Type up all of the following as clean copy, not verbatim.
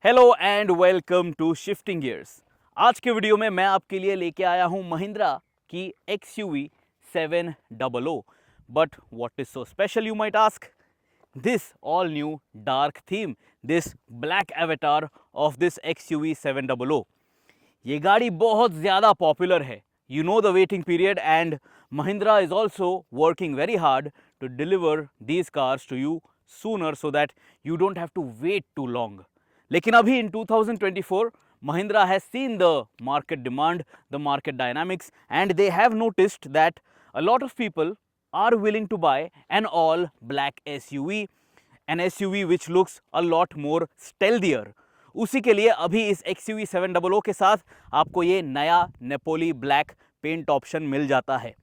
Hello and welcome to Shifting Gears. आज के video में मैं आपके लिए लेके आया हूं महिंद्रा की XUV 700। But what is so special, you might ask? This all new dark theme, this black avatar of this XUV 700। ये गाड़ी बहुत ज़्यादा पॉपुलर है। You know the waiting period and Mahindra is also working very hard to deliver these cars to you sooner so that you don't have to wait too long. लेकिन अभी इन 2024 Mahindra has seen the market demand, the market dynamics, and they have noticed that a lot of people are willing to buy an all black SUV, an SUV which looks a lot more stealthier. उसी के लिए अभी इस XUV 700 के साथ आपको ये नया नेपोली ब्लैक पेंट ऑप्शन मिल जाता है।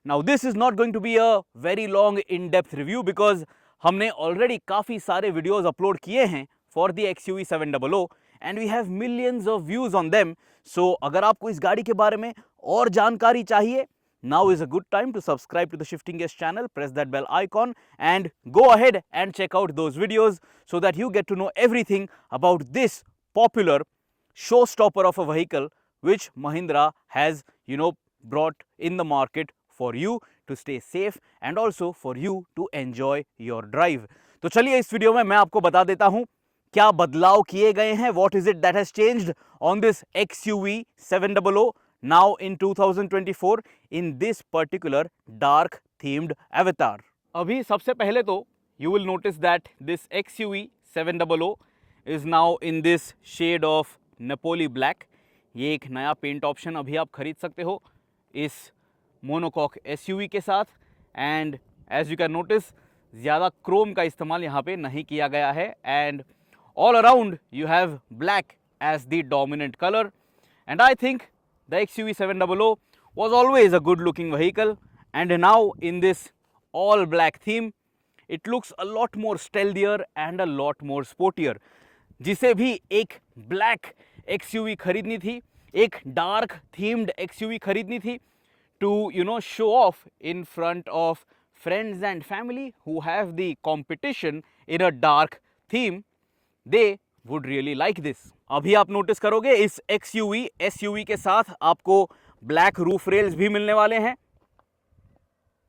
Now this is not going to be a very long in-depth review because हमने ऑलरेडी काफ़ी सारे वीडियोस अपलोड किए हैं for the XUV 700 and we have millions of views on them. So अगर आपको इस गाड़ी के बारे में और जानकारी चाहिए, now is a good time to subscribe to the Shifting Gears channel, press that bell icon and go ahead and check out those videos so that you get to know everything about this popular showstopper of a vehicle which Mahindra has brought in the market for you to stay safe and also for you to enjoy your drive. तो चलिए इस video में मैं आपको बता देता हूं क्या बदलाव किए गए हैं, what is it that has changed on this XUV 700 now in 2024 in this particular dark themed avatar. अभी सबसे पहले तो you will notice that this XUV 700 is now in this shade of Napoli black. ये एक नया paint option अभी आप खरीद सकते हो इस मोनोकॉक SUV के साथ। And as you can notice ज़्यादा क्रोम का इस्तेमाल यहाँ पे नहीं किया गया है and all around you have black as the dominant color, and I think the XUV 700 was always a good looking vehicle, and now in this all black theme it looks a lot more stealthier and a lot more sportier. जिसे भी एक black XUV खरीदनी थी, एक dark themed XUV खरीदनी थी to show off in front of friends and family who have the competition in a dark theme, they would really like this. अभी आप नोटिस करोगे इस XUV SUV के साथ आपको ब्लैक रूफ रेल्स भी मिलने वाले हैं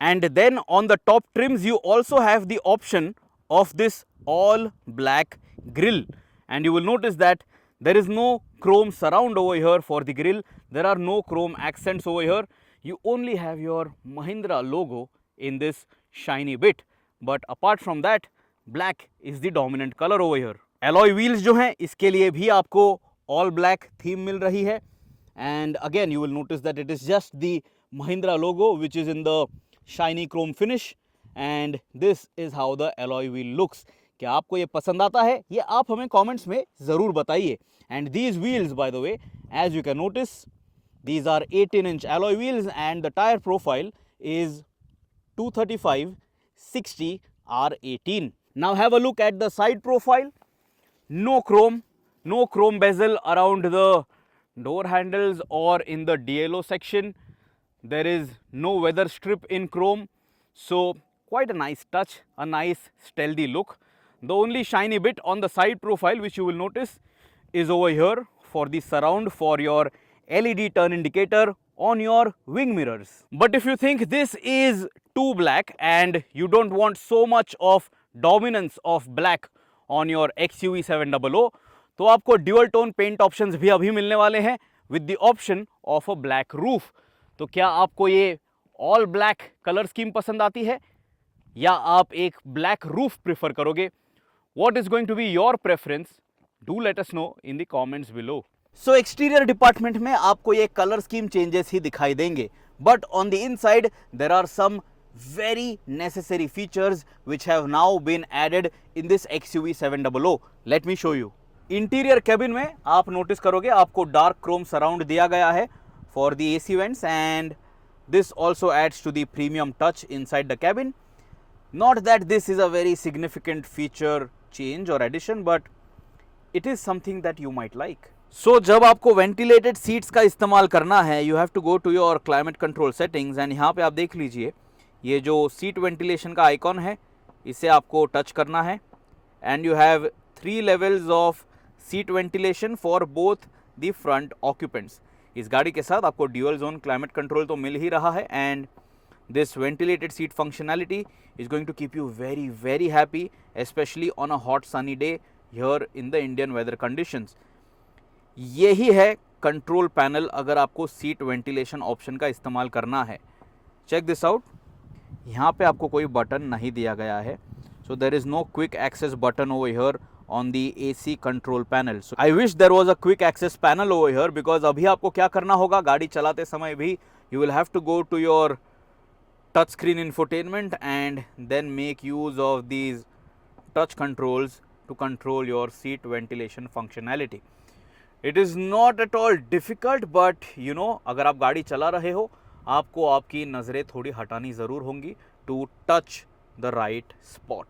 and then on the top trims you also have the option of this all black grille and you will notice that there is no chrome surround over here for the grill, there are no chrome accents over here, you only have your Mahindra logo in this shiny bit, but apart from that black is the dominant color over here. Alloy wheels जो हैं इसके लिए भी आपको all black theme मिल रही है and again you will notice that it is just the Mahindra logo which is in the shiny Chrome finish and this is how the alloy wheel looks. क्या आपको ये पसंद आता है? ये आप हमें कमेंट्स में ज़रूर बताइए। And these wheels by the way as you can notice these are 18-inch alloy wheels and the tire profile is 235/60 R18. Now have a look at the side profile. No chrome bezel around the door handles or in the DLO section. There is no weather strip in chrome, so quite a nice touch, a nice stealthy look. The only shiny bit on the side profile which you will notice is over here for the surround for your LED turn indicator on your wing mirrors. But if you think this is too black and you don't want so much of dominance of black on your XUV 700, तो आपको dual tone paint options भी अभी मिलने वाले हैं with the option of a black roof. तो क्या आपको ये ऑल ब्लैक कलर स्कीम पसंद आती है या आप एक ब्लैक रूफ प्रेफर करोगे? What is going to be your preference? Do let us know in the comments below. So exterior department में आपको ये कलर स्कीम चेंजेस ही दिखाई देंगे, but on the inside there are some very necessary features which have now been added in this XUV 700. Let me show you. Interior cabin में आप notice करोगे आपको डार्क क्रोम सराउंड दिया गया है for the AC vents and this also adds to the premium touch inside the cabin. Not that this is a very significant feature change or addition, but it is something that you might like. So जब आपको ventilated seats का इस्तेमाल करना है you have to go to your climate control settings and यहाँ पे आप देख लीजिए ये जो सीट वेंटिलेशन का आइकॉन है इसे आपको टच करना है and you have 3 levels of seat ventilation for both the front occupants. इस गाड़ी के साथ आपको ड्यूअल जोन क्लाइमेट कंट्रोल तो मिल ही रहा है, and this ventilated seat functionality is going to keep you very happy, especially on a hot sunny day here in the Indian weather conditions. यही है कंट्रोल पैनल अगर आपको सीट वेंटिलेशन ऑप्शन का इस्तेमाल करना है। चेक दिस आउट, यहाँ पे आपको कोई बटन नहीं दिया गया है, so there is no quick access button over here on the AC control panel. So I wish there was a quick access panel over here, because अभी आपको क्या करना होगा, गाड़ी चलाते समय भी you will have to go to your touchscreen infotainment and then make use of these touch controls to control your seat ventilation functionality. It is not at all difficult, but you know, अगर आप गाड़ी चला रहे हो आपको आपकी नज़रें थोड़ी हटानी ज़रूर होंगी to touch the right spot.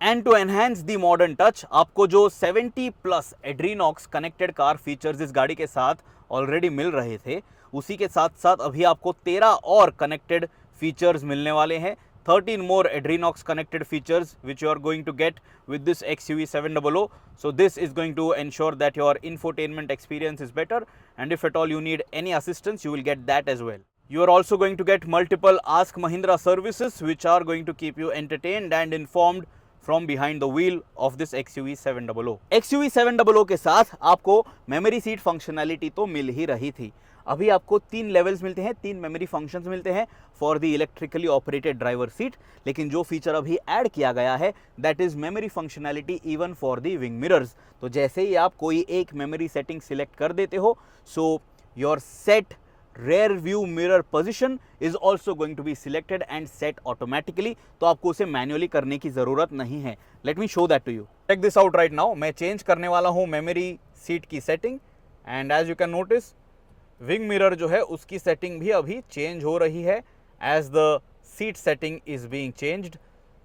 And to enhance the modern touch, आपको जो 70 प्लस एड्रीनॉक्स कनेक्टेड कार फीचर्स इस गाड़ी के साथ ऑलरेडी मिल रहे थे, उसी के साथ साथ अभी आपको 13 और कनेक्टेड फीचर्स मिलने वाले हैं। 13 more Adrenox connected features which you are going to get with this XUV 700. So this is going to ensure that your infotainment experience is better, and if at all you need any assistance, you will get that as well. You are also going to get multiple Ask Mahindra services which are going to keep you entertained and informed from behind the wheel of this XUV 700. XUV 700 के साथ आपको memory seat functionality तो मिल ही रही थी। अभी आपको 3 levels मिलते हैं, 3 मेमोरी फंक्शंस मिलते हैं for the electrically operated driver seat. लेकिन जो फीचर अभी ऐड किया गया है that is memory functionality even for the wing mirrors. तो जैसे ही आप कोई एक मेमोरी सेटिंग सिलेक्ट कर देते हो, so your set rear view mirror position is also going to be selected and set automatically, तो आपको उसे मैन्युअली करने की ज़रूरत नहीं है। Let me show that to you. Check this out right now. मैं चेंज करने वाला हूँ मेमोरी सीट की setting, and as you can notice wing mirror जो है उसकी सेटिंग भी अभी चेंज हो रही है as the seat setting is being changed.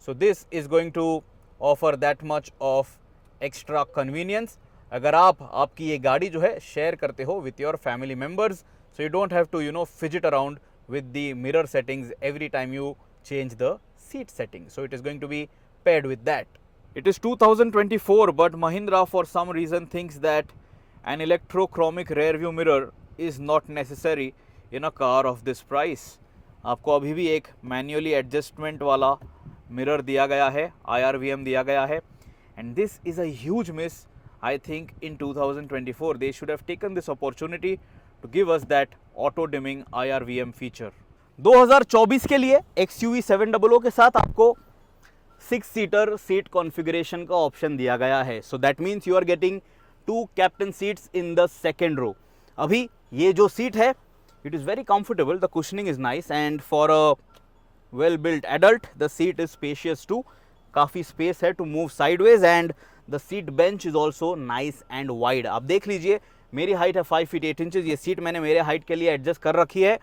So this is going to offer that much of extra convenience. अगर आप आपकी ये गाड़ी जो है शेयर करते हो with your family members, so you don't have to fidget around with the mirror settings every time you change the seat setting. So it is going to be paired with that. It is 2024, but Mahindra for some reason thinks that an electrochromic rear view mirror is not necessary in a car of this price. आपको अभी भी एक manually adjustment वाला mirror दिया गया है, IRVM दिया गया है, and this is a huge miss. I think in 2024 they should have taken this opportunity to give us that auto dimming IRVM feature. 2024 के लिए XUV 700 के साथ आपको 6 सीटर सीट कॉन्फ़िगरेशन का ऑप्शन दिया गया है। So that means you are getting 2 captain seats in the second row. अभी ये जो सीट है it is very comfortable, the cushioning is nice, and for a well built adult the seat is spacious too. काफ़ी space है to move sideways, and the seat bench is also nice and wide. आप देख लीजिए मेरी height है 5 feet 8 inches, ये seat मैंने मेरे हाइट के लिए एडजस्ट कर रखी है।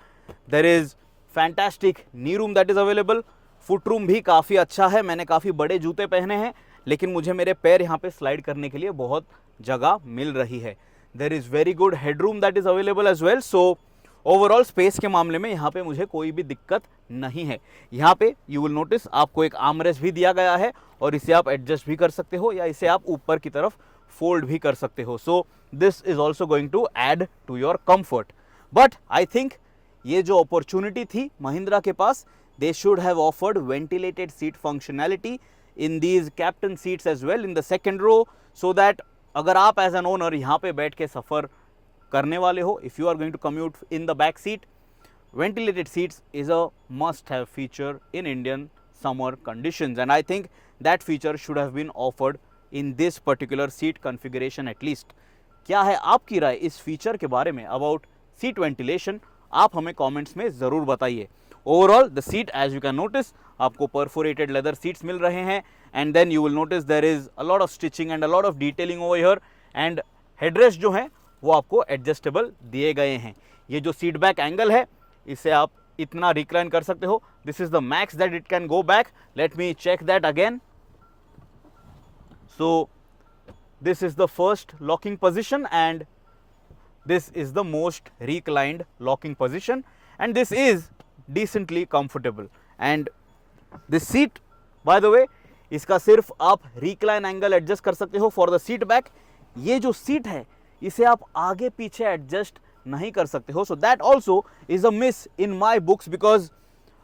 There is fantastic knee room that is available. Foot room भी काफ़ी अच्छा है, मैंने काफ़ी बड़े जूते पहने हैं लेकिन मुझे मेरे पैर यहाँ पे स्लाइड करने के लिए बहुत जगह मिल रही है। There is very good head room that is available as well. So overall space के मामले में यहाँ पे मुझे कोई भी दिक्कत नहीं है। यहाँ पे यू विल नोटिस आपको एक आर्मरेस्ट भी दिया गया है, और इसे आप एडजस्ट भी कर सकते हो या इसे आप ऊपर की तरफ फोल्ड भी कर सकते हो। So this is also going to add to your comfort. But I think ये जो अपॉर्चुनिटी थी महिंद्रा के पास, they should have offered ventilated seat functionality in these captain seats as well in the second row, so that अगर आप as an owner यहाँ पे बैठ के सफ़र करने वाले हो, if you are going to commute in the back seat, ventilated seats is a must have feature in Indian summer conditions, and I think that feature should have been offered in this particular seat configuration at least. क्या है आपकी राय इस feature के बारे में about seat ventilation, आप हमें comments में ज़रूर बताइए। Overall the seat as you can notice आपको परफोरेटेड लेदर सीट्स मिल रहे हैं, and then you will notice there is a lot of stitching and a lot of detailing over here, and headrest जो हैं वो आपको एडजस्टेबल दिए गए हैं। ये जो सीट बैक एंगल है इसे आप इतना रिक्लाइन कर सकते हो, this is the max that it can go back. Let me check that again. So this is the first locking position, and this is the most reclined locking position, and this is decently comfortable. And this seat by the way, इसका सिर्फ आप recline angle adjust कर सकते हो for the seat back, ये जो seat है इसे आप आगे पीछे एडजस्ट नहीं कर सकते हो. So that also is a miss in my books, because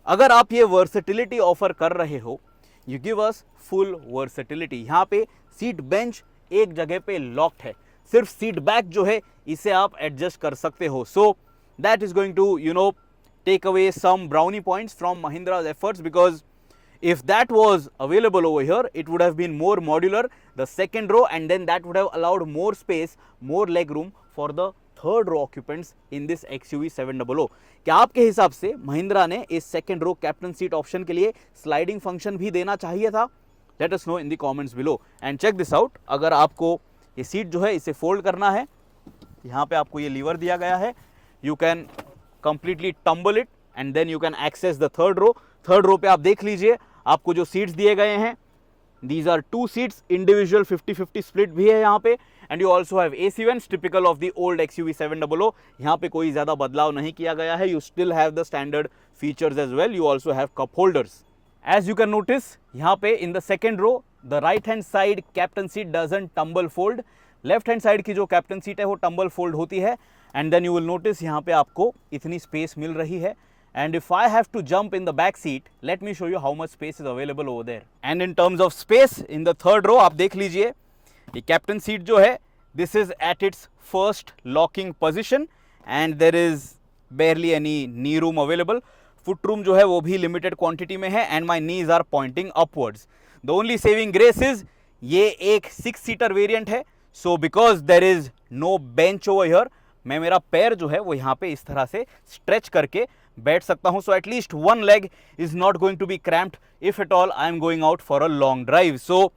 अगर आप ये वर्सेटिलिटी ऑफर कर रहे हो, you give us full versatility. यहाँ पे सीट बेंच एक जगह पे लॉक्ड है, सिर्फ सीट बैक जो है इसे आप एडजस्ट कर सकते हो. So that is going to take away some brownie points from Mahindra's efforts, because if that was available over here, it would have been more modular, the second row, and then that would have allowed more space, more leg room for the third row occupants in this XUV 700. क्या आपके हिसाब से महिंद्रा ने इस second row captain seat option के लिए sliding function भी देना चाहिए था? Let us know in the comments below. And check this out, अगर आपको ये सीट जो है इसे फोल्ड करना है, यहाँ पे आपको ये लीवर दिया गया है, you can completely tumble it and then you can access the third row. Third row पे आप देख लीजिए आपको जो सीट्स दिए गए हैं, these are 2 seats, individual 50-50 split भी है यहाँ पे, and you also have AC vents typical of the old XUV 700. यहाँ पे कोई ज़्यादा बदलाव नहीं किया गया है. You still have the standard features as well. You also have cup holders. As you can notice, यहाँ पे in the second row, the right hand side captain seat doesn't tumble fold. Left hand side की जो captain seat है वो tumble fold होती है. And then you will notice यहाँ पे आपको इतनी स्पेस मिल रही है. And if I have to jump in the back seat, let me show you how much space is available over there. And in terms of space in the third row आप देख लीजिए, ये captain seat जो है this is at its first locking position and there is barely any knee room available. Foot room जो है वो भी लिमिटेड क्वांटिटी में है. And my knees are pointing upwards. The only saving grace is ये एक 6 सीटर वेरियंट है. So because there is no bench over here, मैं मेरा पैर जो है वो यहाँ पे इस तरह से स्ट्रेच करके बैठ सकता हूँ. So at least one leg is not going to be cramped if at all I am going out for a long drive. So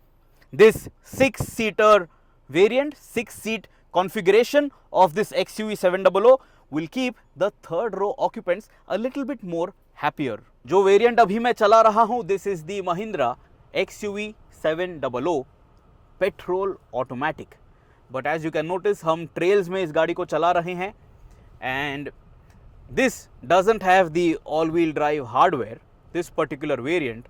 this 6 seater variant, 6 seat configuration of this XUV 700 will keep the third row occupants a little bit more happier. जो variant अभी मैं चला रहा हूँ, this is the Mahindra XUV 700 petrol automatic. But as you can notice हम trails में इस गाड़ी को चला रहे हैं and this doesn't have the all wheel drive hardware, this particular variant,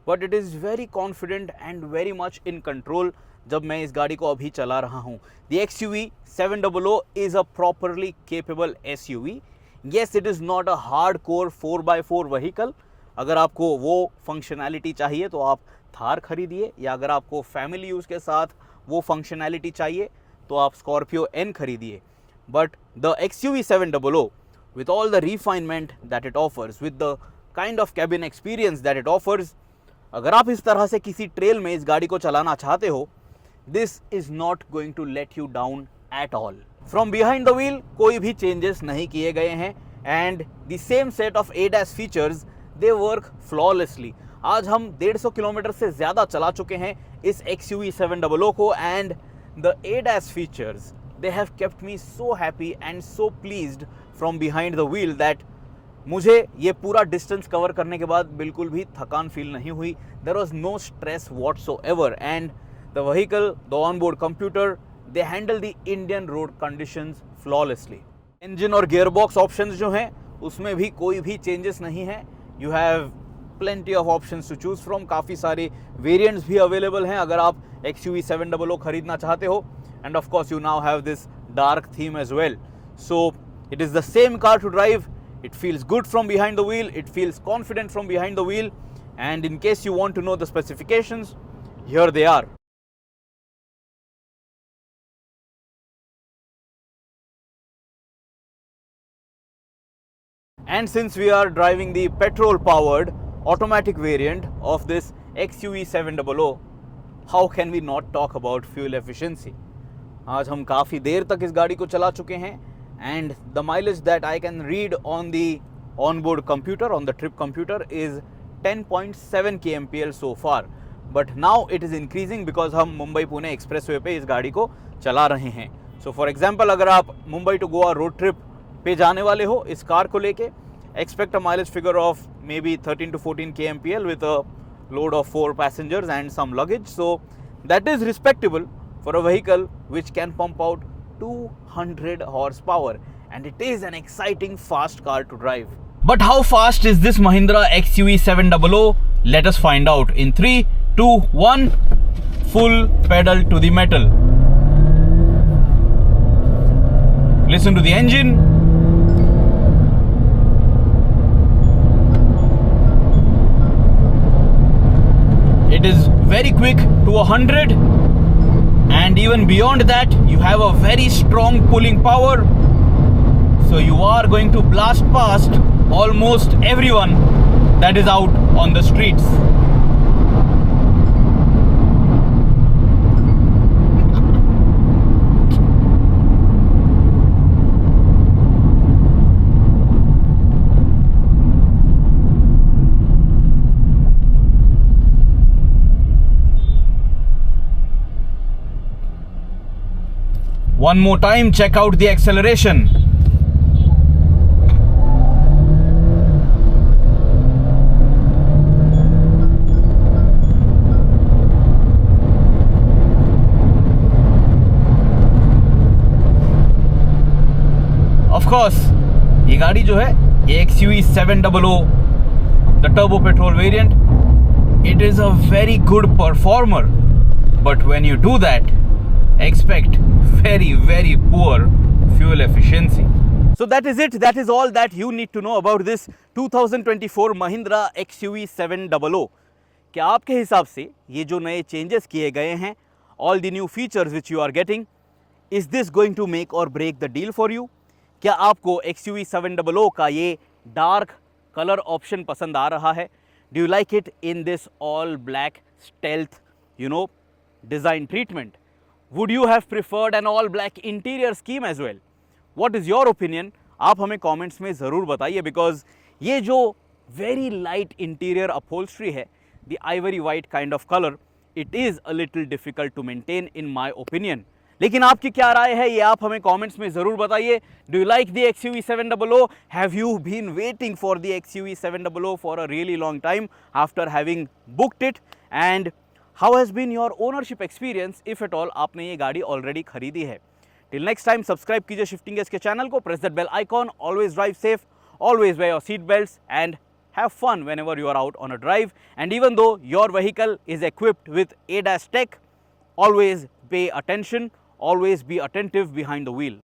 but it is very confident and very much in control जब मैं इस गाड़ी को अभी चला रहा हूँ. The XUV 700 is a properly capable SUV. Yes, it is not a hard core 4x4 vehicle. अगर आपको वो फंक्शनैलिटी चाहिए तो आप थार खरीदिए, या अगर आपको फैमिली यूज़ के साथ वो फंक्शनैलिटी चाहिए तो आप स्कॉर्पियो N खरीदिए. But the XUV 700 with all the refinement that it offers, with the kind of cabin experience that it offers, अगर आप इस तरह से किसी ट्रेल में इस गाड़ी को चलाना चाहते हो, this is not going to let you down at all. From behind the wheel कोई भी changes नहीं किए गए हैं and the same set of ADAS features they work flawlessly. आज हम 150 किलोमीटर से ज़्यादा चला चुके हैं इस XUV 700 को and the ADAS features they have kept me so happy and so pleased from behind the wheel that मुझे ये पूरा डिस्टेंस कवर करने के बाद बिल्कुल भी थकान फील नहीं हुई. There was no stress whatsoever and the vehicle, the onboard computer, they handle the Indian road conditions flawlessly. Engine और gearbox options जो हैं उसमें भी कोई भी changes नहीं है. You have plenty of options to choose from. काफ़ी सारे variants भी available हैं अगर आप XUV 700 खरीदना चाहते हो. And of course you now have this dark theme as well. So it is the same car to drive. It feels good from behind the wheel. It feels confident from behind the wheel. And in case you want to know the specifications, here they are. And since we are driving the petrol-powered automatic variant of this XUV 700, how can we not talk about fuel efficiency? आज हम काफ़ी देर तक इस गाड़ी को चला चुके हैं and the mileage that I can read on the onboard computer, on the trip computer, is 10.7 kmpl so far. But now it is increasing because हम मुंबई पुणे एक्सप्रेसवे पे इस गाड़ी को चला रहे हैं. So for example, अगर आप Mumbai to Goa road trip पे जाने वाले हो इस कार को लेके, expect a mileage figure of maybe 13 to 14 kmpl with a load of 4 passengers and some luggage. So that is respectable for a vehicle which can pump out 200 horsepower, and it is an exciting fast car to drive. But how fast is this Mahindra XUV 700? Let us find out in 3, 2, 1. Full pedal to the metal. Listen to the engine. It is very quick to 100, and even beyond that you have a very strong pulling power, so you are going to blast past almost everyone that is out on the streets. One more time, check out the acceleration. Of course, ये गाड़ी जो है XUV 700, the turbo petrol variant, it is a very good performer, but when you do that, expect very poor fuel efficiency. So that is it. That is all that you need to know about this 2024 Mahindra XUV 700. क्या आपके हिसाब से ये जो नए changes किए गए हैं, all the new features which you are getting, is this going to make or break the deal for you? क्या आपको XUV 700 का ये डार्क कलर ऑप्शन पसंद आ रहा है? Do you like it in this all black stealth, design treatment? Would you have preferred an all black interior scheme as well? What is your opinion? आप हमें comments में ज़रूर बताइए, because ये जो very light interior upholstery है, the ivory white kind of color, it is a little difficult to maintain in my opinion. लेकिन आपकी क्या राय है, ये आप हमें comments में ज़रूर बताइए. Do you like the XUV 700? Have you been waiting for the XUV 700 for a really long time after having booked it? And how has been your ownership experience, if at all आपने ये गाड़ी already खरीदी है? Till next time, subscribe कीजिए Shifting Gears के channel को, press that bell icon, always drive safe, always wear your seat belts, and have fun whenever you are out on a drive. And even though your vehicle is equipped with ADAS tech, always pay attention, always be attentive behind the wheel.